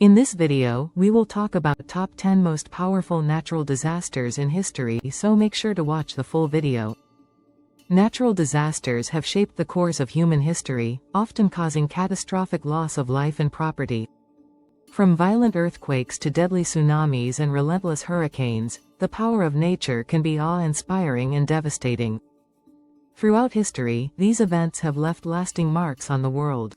In this video, we will talk about top 10 most powerful natural disasters in history, so make sure to watch the full video. Natural disasters have shaped the course of human history, often causing catastrophic loss of life and property. From violent earthquakes to deadly tsunamis and relentless hurricanes, the power of nature can be awe-inspiring and devastating. Throughout history, these events have left lasting marks on the world.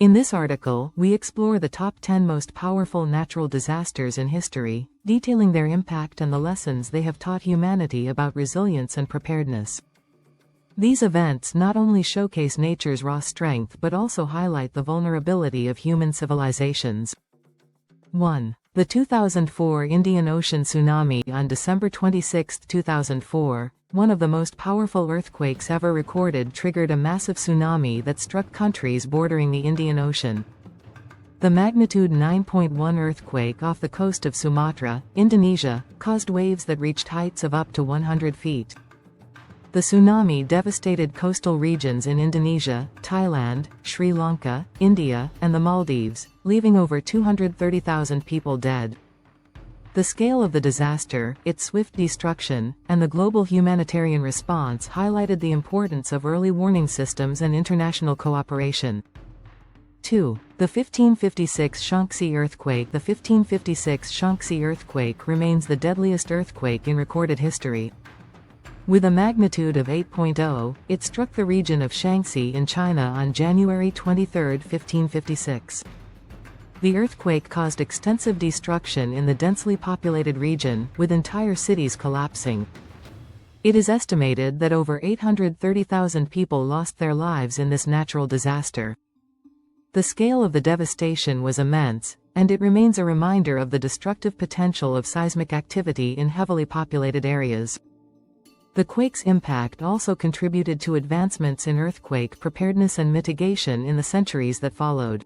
In this article, we explore the top 10 most powerful natural disasters in history, detailing their impact and the lessons they have taught humanity about resilience and preparedness. These events not only showcase nature's raw strength but also highlight the vulnerability of human civilizations. 1. The 2004 Indian Ocean tsunami. On December 26, 2004, one of the most powerful earthquakes ever recorded triggered a massive tsunami that struck countries bordering the Indian Ocean. The magnitude 9.1 earthquake off the coast of Sumatra, Indonesia, caused waves that reached heights of up to 100 feet. The tsunami devastated coastal regions in Indonesia, Thailand, Sri Lanka, India, and the Maldives, leaving over 230,000 people dead. The scale of the disaster, its swift destruction, and the global humanitarian response highlighted the importance of early warning systems and international cooperation. 2. The 1556 Shaanxi earthquake. The 1556 Shaanxi earthquake remains the deadliest earthquake in recorded history. With a magnitude of 8.0, it struck the region of Shaanxi in China on January 23, 1556. The earthquake caused extensive destruction in the densely populated region, with entire cities collapsing. It is estimated that over 830,000 people lost their lives in this natural disaster. The scale of the devastation was immense, and it remains a reminder of the destructive potential of seismic activity in heavily populated areas. The quake's impact also contributed to advancements in earthquake preparedness and mitigation in the centuries that followed.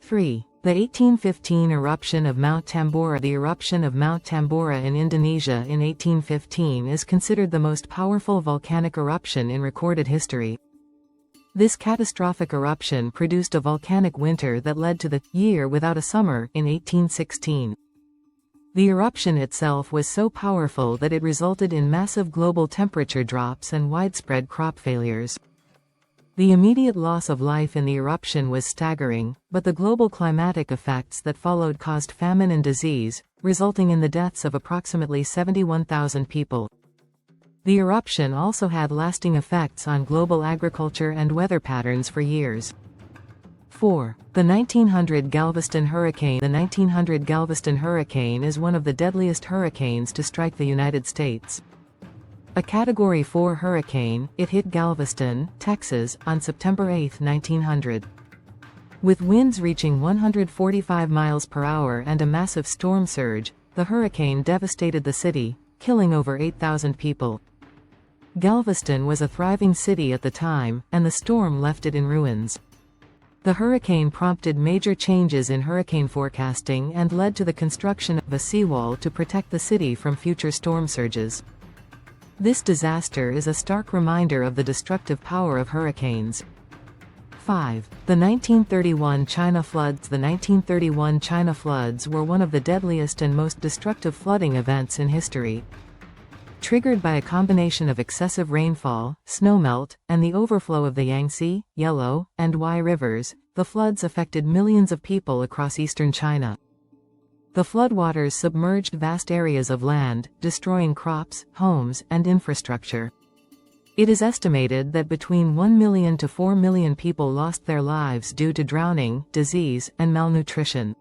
3. The 1815 eruption of Mount Tambora. The eruption of Mount Tambora in Indonesia in 1815 is considered the most powerful volcanic eruption in recorded history. This catastrophic eruption produced a volcanic winter that led to the year without a summer in 1816. The eruption itself was so powerful that it resulted in massive global temperature drops and widespread crop failures. The immediate loss of life in the eruption was staggering, but the global climatic effects that followed caused famine and disease, resulting in the deaths of approximately 71,000 people. The eruption also had lasting effects on global agriculture and weather patterns for years. 4. The 1900 Galveston hurricane. The 1900 Galveston hurricane is one of the deadliest hurricanes to strike the United States. A Category 4 hurricane, it hit Galveston, Texas, on September 8, 1900. With winds reaching 145 miles per hour and a massive storm surge, the hurricane devastated the city, killing over 8,000 people. Galveston was a thriving city at the time, and the storm left it in ruins. The hurricane prompted major changes in hurricane forecasting and led to the construction of a seawall to protect the city from future storm surges. This disaster is a stark reminder of the destructive power of hurricanes. 5. The 1931 China floods. The 1931 China floods were one of the deadliest and most destructive flooding events in history. Triggered by a combination of excessive rainfall, snowmelt, and the overflow of the Yangtze, Yellow, and Huai rivers, the floods affected millions of people across eastern China. The floodwaters submerged vast areas of land, destroying crops, homes, and infrastructure. It is estimated that between 1 million to 4 million people lost their lives due to drowning, disease, and malnutrition.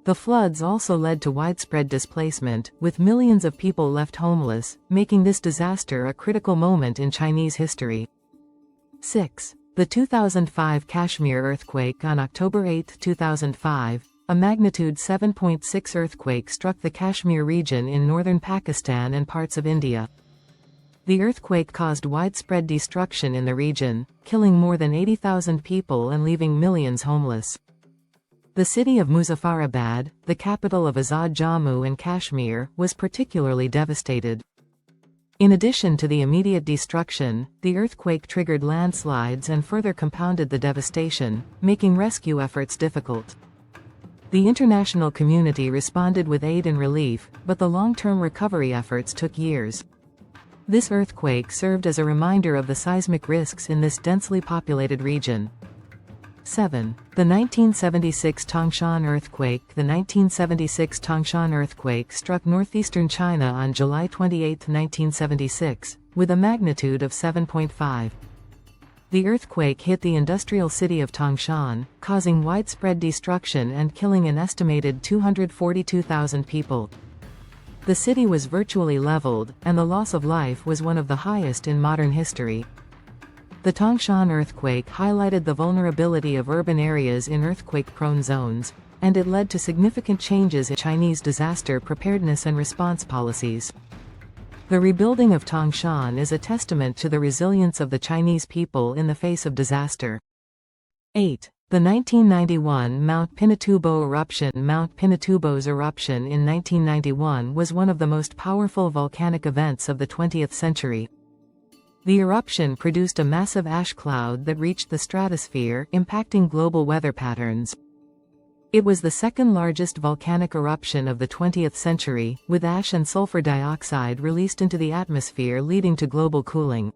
The floods also led to widespread displacement, with millions of people left homeless, making this disaster a critical moment in Chinese history. 6. The 2005 Kashmir earthquake. On October 8, 2005, a magnitude 7.6 earthquake struck the Kashmir region in northern Pakistan and parts of India. The earthquake caused widespread destruction in the region, killing more than 80,000 people and leaving millions homeless. The city of Muzaffarabad, the capital of Azad Jammu and Kashmir, was particularly devastated. In addition to the immediate destruction, the earthquake triggered landslides and further compounded the devastation, making rescue efforts difficult. The international community responded with aid and relief, but the long-term recovery efforts took years. This earthquake served as a reminder of the seismic risks in this densely populated region. 7. The 1976 Tangshan earthquake. The 1976 Tangshan earthquake struck northeastern China on July 28, 1976, with a magnitude of 7.5. The earthquake hit the industrial city of Tangshan, causing widespread destruction and killing an estimated 242,000 people. The city was virtually leveled, and the loss of life was one of the highest in modern history. The Tangshan earthquake highlighted the vulnerability of urban areas in earthquake-prone zones, and it led to significant changes in Chinese disaster preparedness and response policies. The rebuilding of Tangshan is a testament to the resilience of the Chinese people in the face of disaster. 8. The 1991 Mount Pinatubo eruption. Mount Pinatubo's eruption in 1991 was one of the most powerful volcanic events of the 20th century. The eruption produced a massive ash cloud that reached the stratosphere, impacting global weather patterns. It was the second largest volcanic eruption of the 20th century, with ash and sulfur dioxide released into the atmosphere leading to global cooling.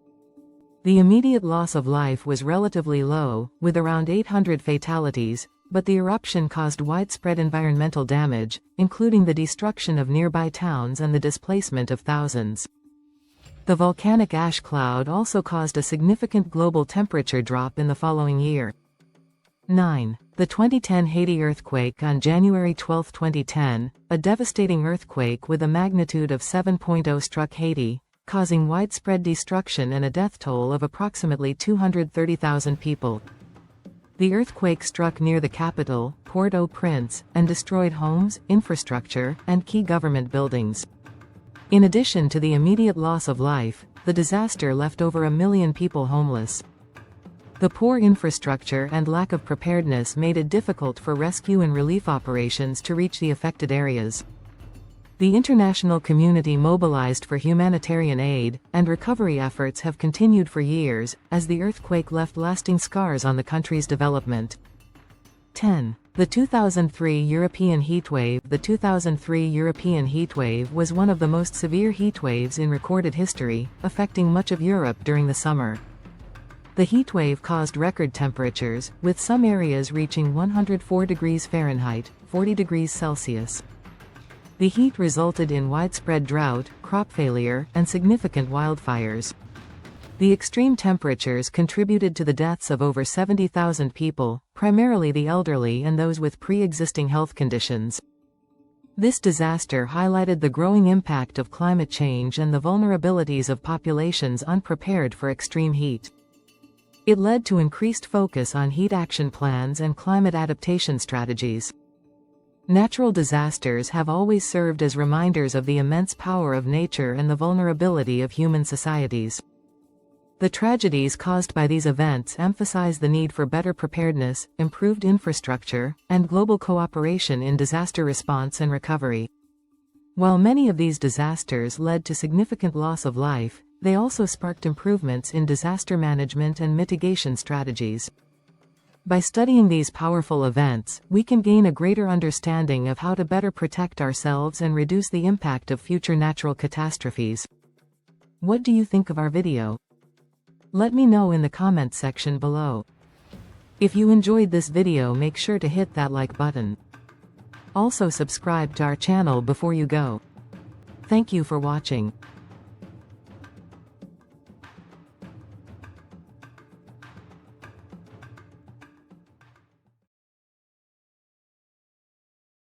The immediate loss of life was relatively low, with around 800 fatalities, but the eruption caused widespread environmental damage, including the destruction of nearby towns and the displacement of thousands. The volcanic ash cloud also caused a significant global temperature drop in the following year. 9. The 2010 Haiti earthquake. On January 12, 2010, a devastating earthquake with a magnitude of 7.0 struck Haiti, causing widespread destruction and a death toll of approximately 230,000 people. The earthquake struck near the capital, Port-au-Prince, and destroyed homes, infrastructure, and key government buildings. In addition to the immediate loss of life, the disaster left over 1 million people homeless. The poor infrastructure and lack of preparedness made it difficult for rescue and relief operations to reach the affected areas. The international community mobilized for humanitarian aid, and recovery efforts have continued for years, as the earthquake left lasting scars on the country's development. 10. The 2003 European heatwave. The 2003 European heatwave was one of the most severe heatwaves in recorded history, affecting much of Europe during the summer. The heatwave caused record temperatures, with some areas reaching 104 degrees Fahrenheit, 40 degrees Celsius. The heat resulted in widespread drought, crop failure, and significant wildfires. The extreme temperatures contributed to the deaths of over 70,000 people, primarily the elderly and those with pre-existing health conditions. This disaster highlighted the growing impact of climate change and the vulnerabilities of populations unprepared for extreme heat. It led to increased focus on heat action plans and climate adaptation strategies. Natural disasters have always served as reminders of the immense power of nature and the vulnerability of human societies. The tragedies caused by these events emphasize the need for better preparedness, improved infrastructure, and global cooperation in disaster response and recovery. While many of these disasters led to significant loss of life, they also sparked improvements in disaster management and mitigation strategies. By studying these powerful events, we can gain a greater understanding of how to better protect ourselves and reduce the impact of future natural catastrophes. What do you think of our video? Let me know in the comments section below. If you enjoyed this video, make sure to hit that like button. Also subscribe to our channel before you go. Thank you for watching.